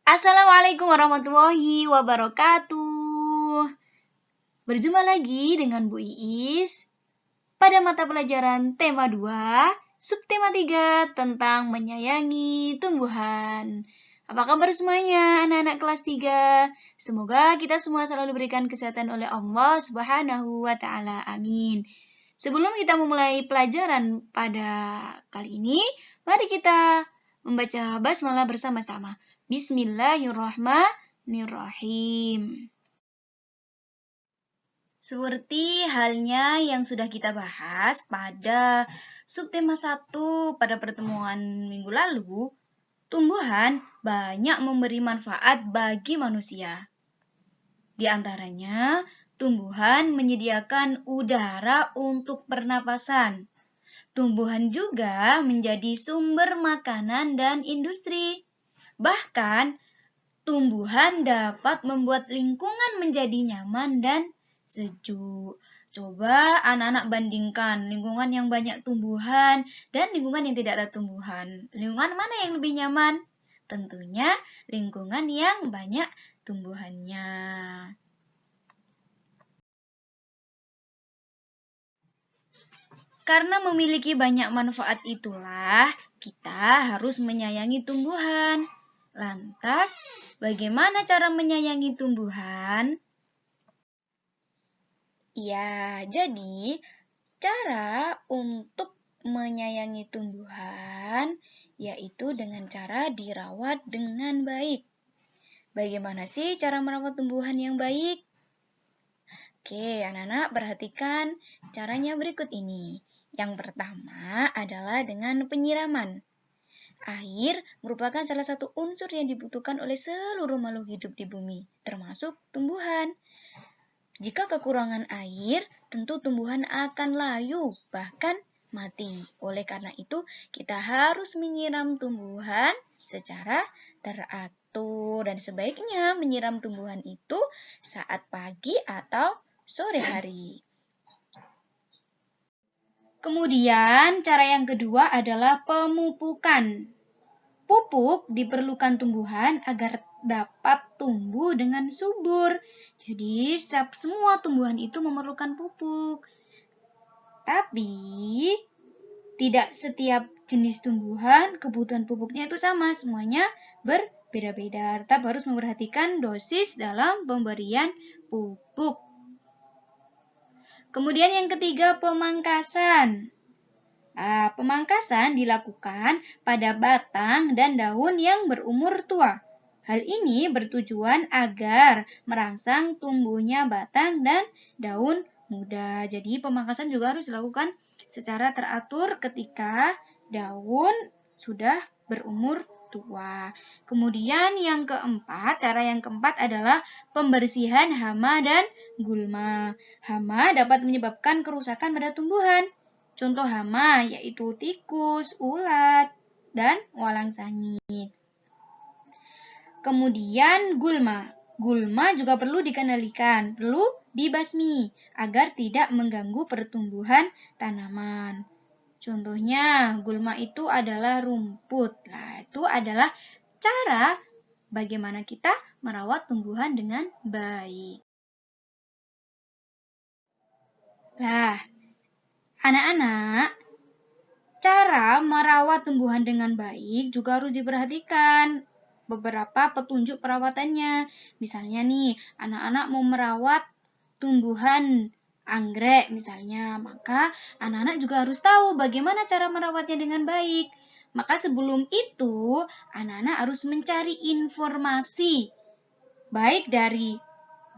Assalamualaikum warahmatullahi wabarakatuh. Berjumpa lagi dengan Bu Iis pada mata pelajaran tema 2, subtema 3 tentang menyayangi tumbuhan. Apa kabar semuanya anak-anak kelas 3? Semoga kita semua selalu diberikan kesehatan oleh Allah Subhanahu wa taala. Amin. Sebelum kita memulai pelajaran pada kali ini, mari kita membaca basmalah bersama-sama. Bismillahirrahmanirrahim. Seperti halnya yang sudah kita bahas pada subtema 1 pada pertemuan minggu lalu, tumbuhan banyak memberi manfaat bagi manusia. Di antaranya, tumbuhan menyediakan udara untuk pernapasan. Tumbuhan juga menjadi sumber makanan dan industri. Bahkan, tumbuhan dapat membuat lingkungan menjadi nyaman dan sejuk. Coba anak-anak bandingkan lingkungan yang banyak tumbuhan dan lingkungan yang tidak ada tumbuhan. Lingkungan mana yang lebih nyaman? Tentunya lingkungan yang banyak tumbuhannya. Karena memiliki banyak manfaat itulah kita harus menyayangi tumbuhan. Lantas, bagaimana cara menyayangi tumbuhan? Ya, jadi cara untuk menyayangi tumbuhan yaitu dengan cara dirawat dengan baik. Bagaimana sih cara merawat tumbuhan yang baik? Oke, anak-anak perhatikan caranya berikut ini. Yang pertama adalah dengan penyiraman. Air merupakan salah satu unsur yang dibutuhkan oleh seluruh makhluk hidup di bumi, termasuk tumbuhan. Jika kekurangan air, tentu tumbuhan akan layu, bahkan mati. Oleh karena itu, kita harus menyiram tumbuhan secara teratur. Dan sebaiknya menyiram tumbuhan itu saat pagi atau sore hari. Kemudian, cara yang kedua adalah pemupukan. Pupuk diperlukan tumbuhan agar dapat tumbuh dengan subur. Jadi, semua tumbuhan itu memerlukan pupuk. Tapi, tidak setiap jenis tumbuhan kebutuhan pupuknya itu sama. Semuanya berbeda-beda. Tetap harus memperhatikan dosis dalam pemberian pupuk. Kemudian yang ketiga, pemangkasan. Pemangkasan dilakukan pada batang dan daun yang berumur tua. Hal ini bertujuan agar merangsang tumbuhnya batang dan daun muda. Jadi pemangkasan juga harus dilakukan secara teratur ketika daun sudah berumur tua. Kemudian cara yang keempat adalah pembersihan hama dan gulma. Hama dapat menyebabkan kerusakan pada tumbuhan. Contoh hama yaitu tikus, ulat, dan walang sangit. Kemudian gulma. Gulma juga perlu dikendalikan, perlu dibasmi agar tidak mengganggu pertumbuhan tanaman. Contohnya, gulma itu adalah rumput. Nah, itu adalah cara bagaimana kita merawat tumbuhan dengan baik. Nah, anak-anak, cara merawat tumbuhan dengan baik juga harus diperhatikan beberapa petunjuk perawatannya. Misalnya nih, anak-anak mau merawat tumbuhan anggrek misalnya, maka anak-anak juga harus tahu bagaimana cara merawatnya dengan baik. Maka sebelum itu, anak-anak harus mencari informasi, baik dari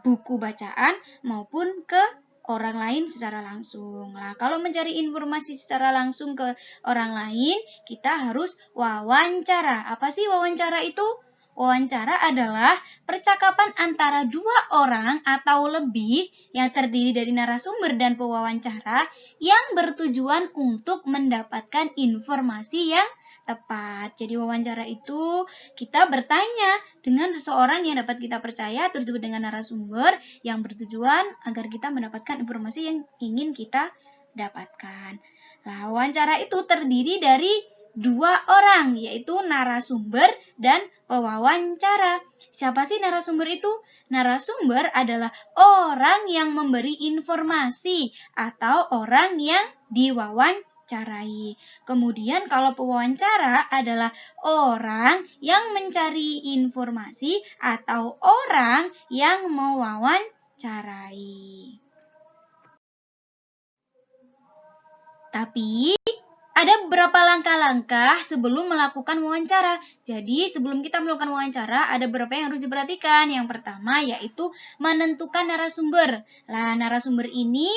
buku bacaan maupun ke orang lain secara langsung. Nah, kalau mencari informasi secara langsung ke orang lain, kita harus wawancara. Apa sih wawancara itu? Wawancara adalah percakapan antara dua orang atau lebih yang terdiri dari narasumber dan pewawancara yang bertujuan untuk mendapatkan informasi yang tepat. Jadi wawancara itu kita bertanya dengan seseorang yang dapat kita percaya, tersebut dengan narasumber yang bertujuan agar kita mendapatkan informasi yang ingin kita dapatkan. Nah, wawancara itu terdiri dari dua orang, yaitu narasumber dan pewawancara. Siapa sih narasumber itu? Narasumber adalah orang yang memberi informasi atau orang yang diwawancarai. Kemudian kalau pewawancara adalah orang yang mencari informasi atau orang yang mewawancarai. Tapi ada beberapa langkah-langkah sebelum melakukan wawancara. Jadi sebelum kita melakukan wawancara, ada beberapa yang harus diperhatikan. Yang pertama yaitu menentukan narasumber. Nah, narasumber ini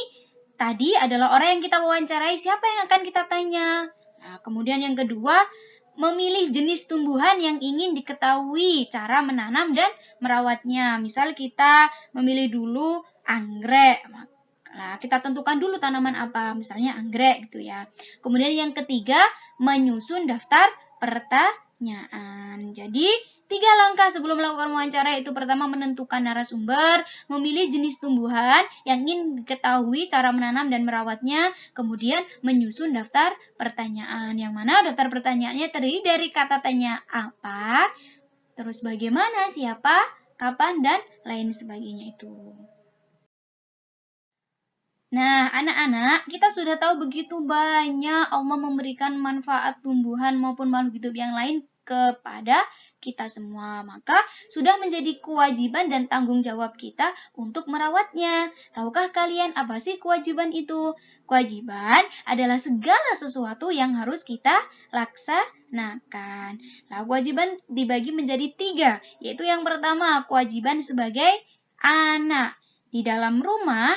tadi adalah orang yang kita wawancarai, siapa yang akan kita tanya. Nah, kemudian yang kedua, memilih jenis tumbuhan yang ingin diketahui cara menanam dan merawatnya. Misal kita memilih dulu anggrek. Nah, kita tentukan dulu tanaman apa, misalnya anggrek gitu ya. Kemudian yang ketiga, menyusun daftar pertanyaan. Jadi, 3 langkah sebelum melakukan wawancara itu pertama menentukan narasumber, memilih jenis tumbuhan yang ingin diketahui cara menanam dan merawatnya, kemudian menyusun daftar pertanyaan. Yang mana daftar pertanyaannya terdiri dari kata tanya apa, terus bagaimana, siapa, kapan, dan lain sebagainya itu. Nah, anak-anak, kita sudah tahu begitu banyak Allah memberikan manfaat tumbuhan maupun makhluk hidup yang lain kepada kita semua. Maka sudah menjadi kewajiban dan tanggung jawab kita untuk merawatnya. Tahukah kalian apa sih kewajiban itu? Kewajiban adalah segala sesuatu yang harus kita laksanakan. Nah, kewajiban dibagi menjadi 3, yaitu yang pertama, kewajiban sebagai anak. Di dalam rumah,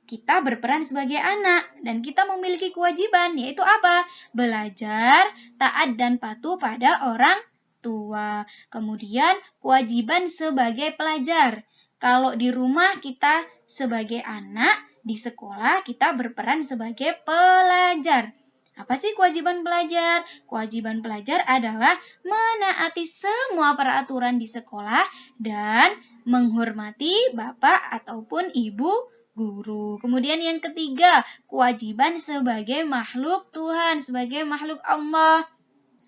kita berperan sebagai anak dan kita memiliki kewajiban, yaitu apa? Belajar, taat dan patuh pada orang tua. Kemudian kewajiban sebagai pelajar. Kalau di rumah kita sebagai anak, di sekolah kita berperan sebagai pelajar. Apa sih kewajiban pelajar? Kewajiban pelajar adalah menaati semua peraturan di sekolah dan menghormati bapak ataupun ibu guru. Kemudian yang ketiga, kewajiban sebagai makhluk Tuhan, sebagai makhluk Allah.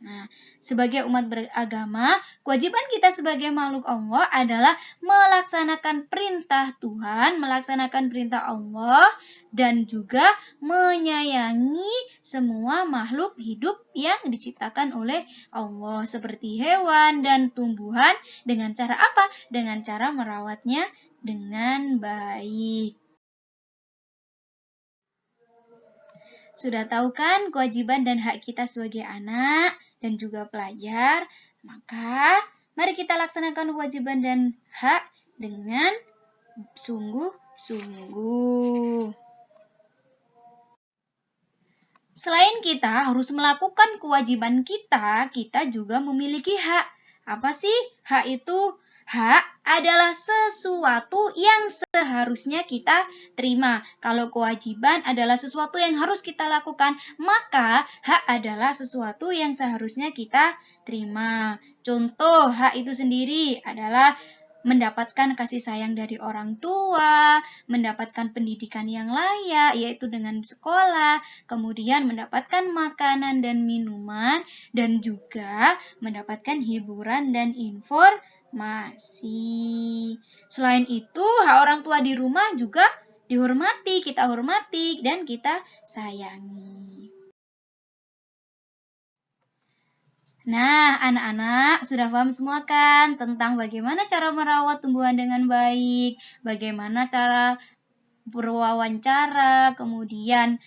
Nah, sebagai umat beragama, kewajiban kita sebagai makhluk Allah adalah melaksanakan perintah Tuhan, melaksanakan perintah Allah, dan juga menyayangi semua makhluk hidup yang diciptakan oleh Allah, seperti hewan dan tumbuhan. Dengan cara apa? Dengan cara merawatnya dengan baik. Sudah tahu kan kewajiban dan hak kita sebagai anak dan juga pelajar? Maka mari kita laksanakan kewajiban dan hak dengan sungguh-sungguh. Selain kita harus melakukan kewajiban kita juga memiliki hak. Apa sih hak itu? Hak adalah sesuatu yang seharusnya kita terima. Kalau kewajiban adalah sesuatu yang harus kita lakukan, maka hak adalah sesuatu yang seharusnya kita terima. Contoh hak itu sendiri adalah mendapatkan kasih sayang dari orang tua, mendapatkan pendidikan yang layak, yaitu dengan sekolah, kemudian mendapatkan makanan dan minuman, dan juga mendapatkan hiburan dan informasi. Selain itu, hak orang tua di rumah juga dihormati, kita hormati, dan kita sayangi. Nah, anak-anak sudah paham semua kan tentang bagaimana cara merawat tumbuhan dengan baik, bagaimana cara berwawancara, kemudian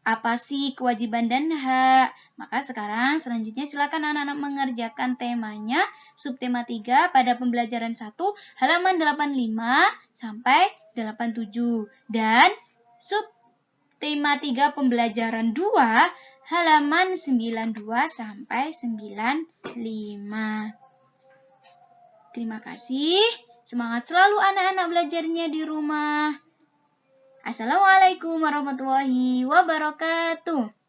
apa sih kewajiban dan hak. Maka sekarang selanjutnya silakan anak-anak mengerjakan temanya, subtema 3 pada pembelajaran 1, halaman 85 sampai 87. Dan subtema 3 pembelajaran 2, halaman 92 sampai 95. Terima kasih. Semangat selalu anak-anak belajarnya di rumah. Assalamualaikum warahmatullahi wabarakatuh.